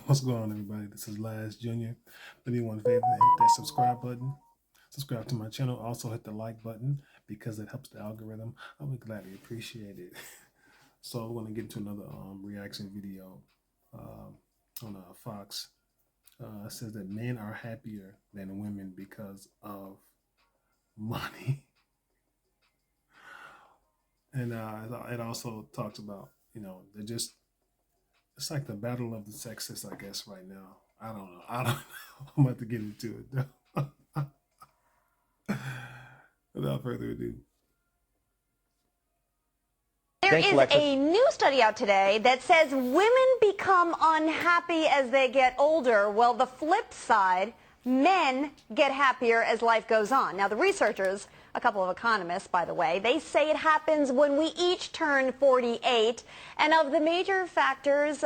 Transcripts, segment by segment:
What's going on, everybody? This is Laz Jr. Do me one favor, hit that subscribe button. Subscribe to my channel. Also hit the like button because it helps the algorithm. I would gladly appreciate it. So we're going to get into another reaction video on Fox. It says that men are happier than women because of money. And it also talks about, they're just, it's like the battle of the sexes, I guess, right now. I don't know. I'm about to get into it, though. Without further ado. There Thanks, is Alexis. a new study out today that says women become unhappy as they get older. Well, the flip side, men get happier as life goes on. Now, the researchers, a couple of economists, by the way, they say it happens when we each turn 48. And of the major factors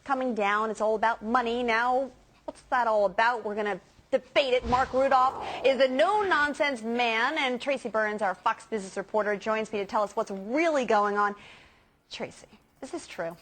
coming down, it's all about money. Now, what's that all about? We're going to debate it. Mark Rudolph is a no-nonsense man, and Tracy Burns, our Fox Business reporter, joins me to tell us what's really going on. Tracy, is this true?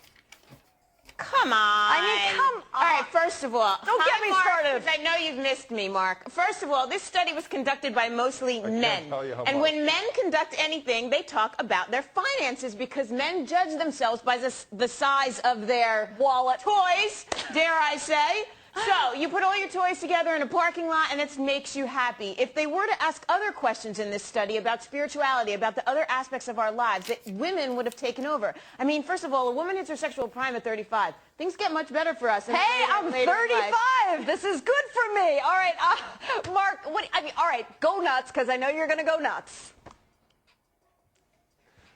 Come on. I mean, come on. All right, first of all. Don't get me Mark, started. 'cause I know you've missed me, Mark. First of all, this study was conducted by mostly men. tell you how And much. when men conduct anything, they talk about their finances because men judge themselves by the size of their Wallet. toys, dare I say. So, you put all your toys together in a parking lot and it makes you happy. If they were to ask other questions in this study about spirituality, about the other aspects of our lives, that women would have taken over. I mean, first of all, a woman hits her sexual prime at 35. Things get much better for us. Hey, I'm later in life. 35. This is good for me. All right, Mark, all right, go nuts, because I know you're going to go nuts.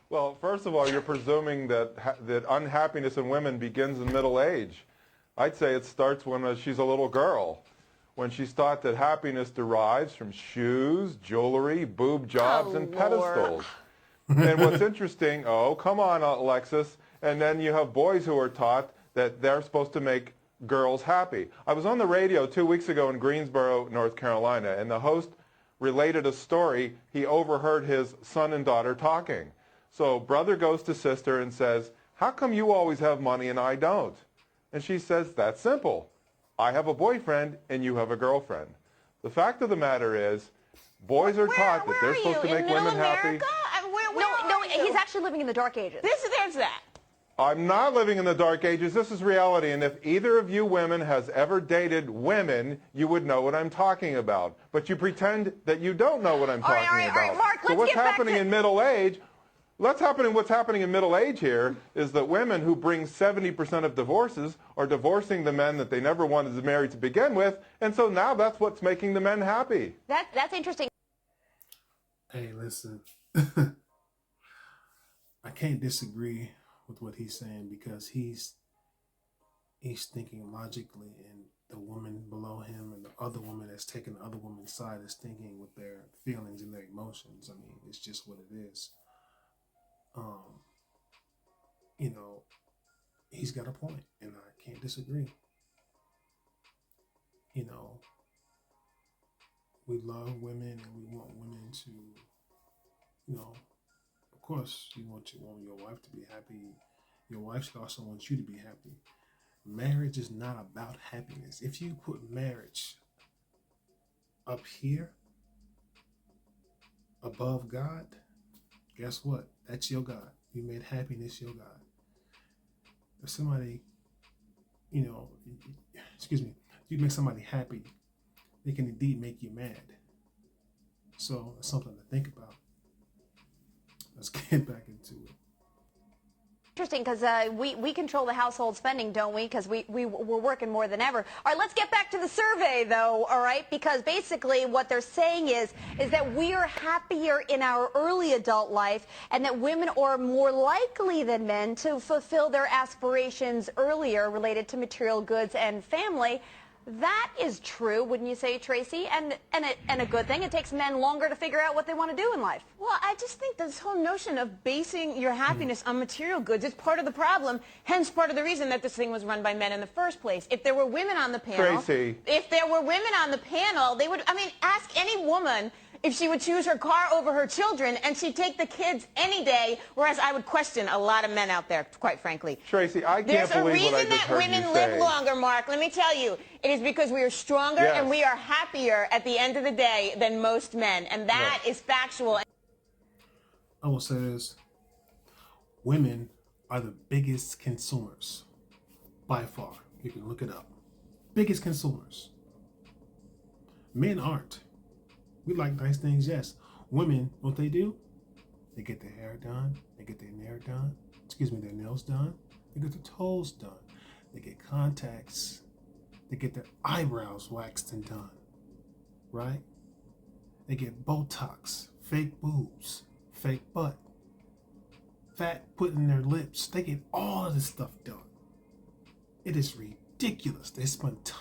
Well, first of all, you're presuming that unhappiness in women begins in middle age. I'd say it starts when she's a little girl, when she's taught that happiness derives from shoes, jewelry, boob jobs, and pedestals. And what's interesting, oh, come on, Alexis, and then you have boys who are taught that they're supposed to make girls happy. I was on the radio 2 weeks ago in Greensboro, North Carolina, and the host related a story. He overheard his son and daughter talking. So brother goes to sister and says, "How come you always have money and I don't?" And she says, "That's simple. I have a boyfriend and you have a girlfriend." The fact of the matter is, boys are taught that they're supposed to make women happy. No, he's actually living in the dark ages. There's that. I'm not living in the dark ages. This is reality. And if either of you women has ever dated women, you would know what I'm talking about. But you pretend that you don't know what I'm talking all right, about. Mark, so let's what's get back happening to- in middle age? What's happening in middle age here is that women who bring 70% of divorces are divorcing the men that they never wanted to marry to begin with, and so now that's what's making the men happy. That's interesting. Hey, listen. I can't disagree with what he's saying because he's thinking logically, and the woman below him and the other woman that's taking the other woman's side is thinking with their feelings and their emotions. I mean, it's just what it is. He's got a point, and I can't disagree. We love women, and we want women to, of course, you want your wife to be happy. Your wife should also want you to be happy. Marriage is not about happiness. If you put marriage up here above God, guess what? That's your God. You made happiness your God. If somebody, you make somebody happy, they can indeed make you mad. So it's something to think about. Let's get back into it. Interesting, because we control the household spending, don't we? Because we're working more than ever. All right, let's get back to the survey, though, all right? Because basically what they're saying is that we are happier in our early adult life, and that women are more likely than men to fulfill their aspirations earlier related to material goods and family. That is true, wouldn't you say, Tracy? And a good thing. It takes men longer to figure out what they want to do in life. Well, I just think this whole notion of basing your happiness on material goods is part of the problem, hence part of the reason that this thing was run by men in the first place. If there were women on the panel, Tracy. if there were women on the panel, they would, I mean, ask any woman if she would choose her car over her children, and she'd take the kids any day, whereas I would question a lot of men out there, quite frankly. Tracy, I can't There's a believe what I reason just that heard women you live say. longer, Mark. Let me tell you. It is because we are stronger Yes. and we are happier at the end of the day than most men. And that is factual. I will say this. Women are the biggest consumers by far. You can look it up. Biggest consumers. Men aren't. We like nice things, yes. Women, what they do? They get their hair done. They get their nails done. Their nails done. They get their toes done. They get contacts. They get their eyebrows waxed and done. Right? They get Botox, fake boobs, fake butt, fat put in their lips. They get all of this stuff done. It is ridiculous. They spend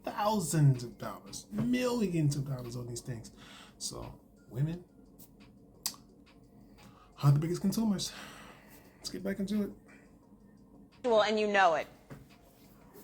thousands of dollars, millions of dollars on these things. So women are the biggest consumers. Let's get back into it. And you know it.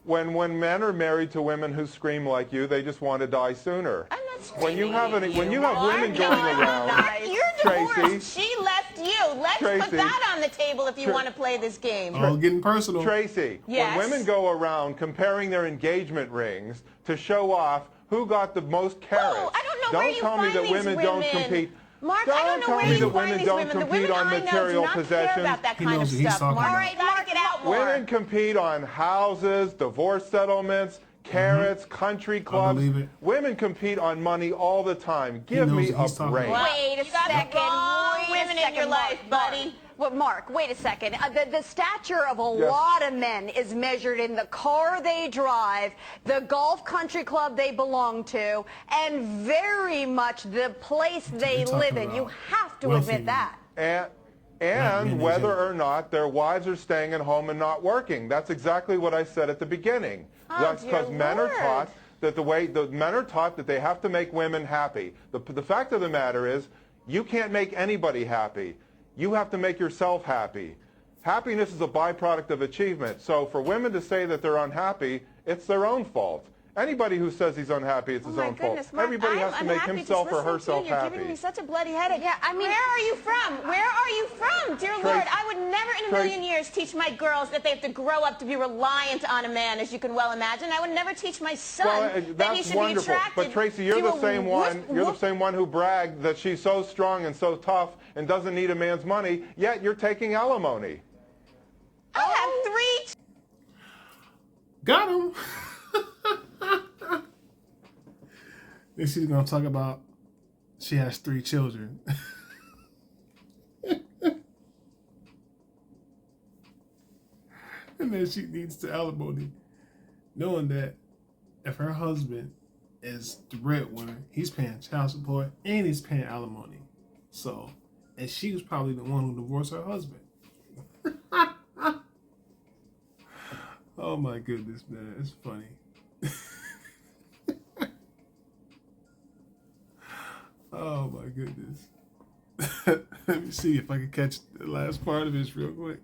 When men are married to women who scream like you, they just want to die sooner. I'm not When you have screaming at when you Mark. have women going around, Mark, you're divorced. Tracy. She left you. Let's put Tracy. that on the table if you want to play this game. All getting personal. Tracy, Yes. when women go around comparing their engagement rings to show off who got the most carats, Oh, I don't know where you tell me find that these women don't women. compete. Mark, don't I don't know tell where me you that find women these don't women. The compete women on I know do material not care possessions. about that He kind of knows what he's stuff. talking Mark, about. all right, gotta get out more. Women compete on houses, divorce settlements, carrots, country clubs. believe it. Women compete on money all the time. Give knows me what a he's talking break. about. Wait a You got the second. wrong Wait a women in second, your life, Mark. buddy. Well, Mark, wait a second. The stature of a Yes. lot of men is measured in the car they drive, the golf country club they belong to, and very much the place they You're talking live in. You about have to wealthy admit that. And men in whether general. or not their wives are staying at home and not working. That's exactly what I said at the beginning. Oh, That's dear because men are Lord. taught that the men are taught that they have to make women happy. The fact of the matter is, you can't make anybody happy. You have to make yourself happy. Happiness is a byproduct of achievement. So for women to say that they're unhappy, it's their own fault. Anybody who says he's unhappy, it's his my own goodness, fault. Mark, Everybody has to I'm make happy himself just or listening to herself you. You're happy. giving me such a bloody headache. Yeah, I mean- where are you from? Where are you from? Dear Lord, I would never in a million years teach my girls that they have to grow up to be reliant on a man, as you can well imagine. I would never teach my son that he That's should wonderful. be attracted But Tracy, you're to the a same one. You're the whoop- same one who bragged that she's so strong and so tough and doesn't need a man's money. Yet you're taking alimony. I have 3 Got him. Then she's gonna talk about she has 3 children. And then she needs the alimony, knowing that if her husband is the breadwinner, he's paying child support and he's paying alimony. So, and she was probably the one who divorced her husband. Oh my goodness, man, it's funny. Oh my goodness. Let me see if I can catch the last part of this real quick.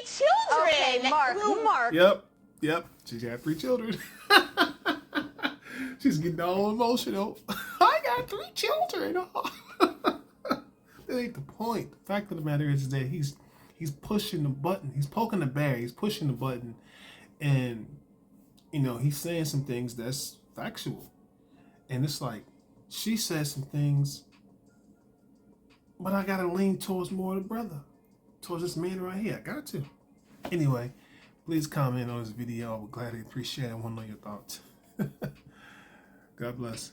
children. Okay, Mark. Yep. She's had 3 children. She's getting all emotional. I got 3 children. That ain't the point. The fact of the matter is that he's pushing the button. He's poking the bear. He's pushing the button, and he's saying some things that's factual. And it's like she says some things, but I gotta lean towards more the brother, towards this man right here. I got to. Anyway, please comment on this video. I would gladly appreciate it. I want to know your thoughts. God bless.